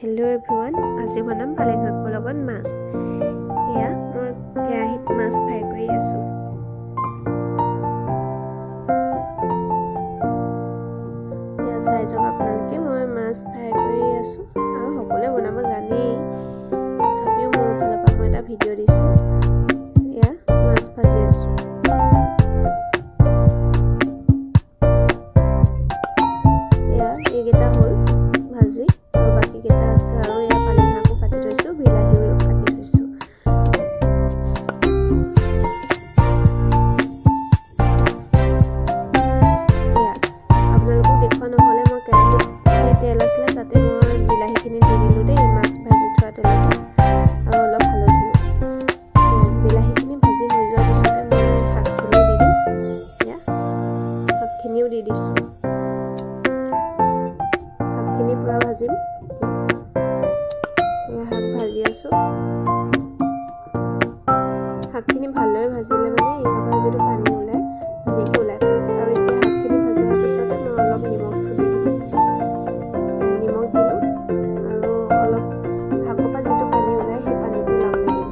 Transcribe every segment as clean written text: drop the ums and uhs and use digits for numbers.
Hello everyone, আজি বনাম পালেং শাকৰ লগত মাছ। এয়া মই কেৰাহীত মাছ ফ্ৰাই কৰি আছো। এয়া চাই যাওক আপোনালোকে মই মাছ ফ্ৰাই কৰি আছো আৰু সকলোৱে বনাব জানেই। তথাপিও মোৰ ফালৰ পৰা মই এটা ভিডিঅ' দিছো। এয়া মাছ ভাজি আছো। এয়া এইকেইটা হ'ল ভাজি। কেটা আছে আৰু এয়া পালেং শাকো কাটি থৈছো, বিলাহীও কাটি থৈছো। এয়া আপোনালোকক দেখুৱা নহ'লে মই কেৰাহীত যে তেল আছিলে তাতে মই বিলাহীখিনি দি দিলো দেই, মাছ ভাজি থোৱা তেলত আৰু অলপ হালধি। বিলাহীখিনি ভাজি হৈ যোৱাৰ পিছতে মই শাকখিনি দি দিম। এয়া শাকখিনিও দি দিছো। শাকখিনি পুৰা ভাজিম। শাক ভাজি আছো। শাকখিনি ভালদৰে ভাজিলে মানে ইয়াৰ পৰা যিটো পানী ওলাই ধুনীয়াকৈ ওলাই পৰে। আৰু এতিয়া শাকখিনি ভাজি হোৱাৰ পিছতে মই অলপ নিমখ দি দিম। নিমখ দিলোঁ আৰু অলপ শাকৰ পৰা যিটো পানী ওলাই সেই পানীটো ওলাবলৈ দিম।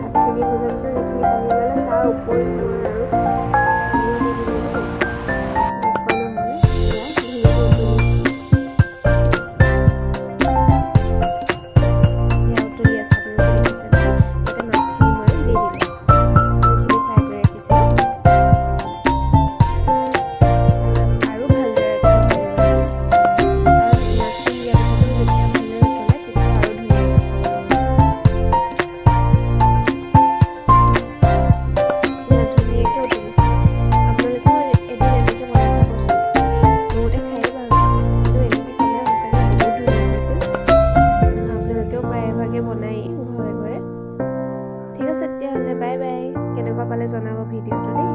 শাকখিনি ভজাৰ পিছত যিখিনি পানী ওলালে তাৰ উপৰিও মই আৰু পানীও দি দিলোঁ দেই। ঠিক আছে তেতিয়াহ'লে বাই বাই। কেনেকুৱা পালে জনাব ভিডিঅ'টো দেই।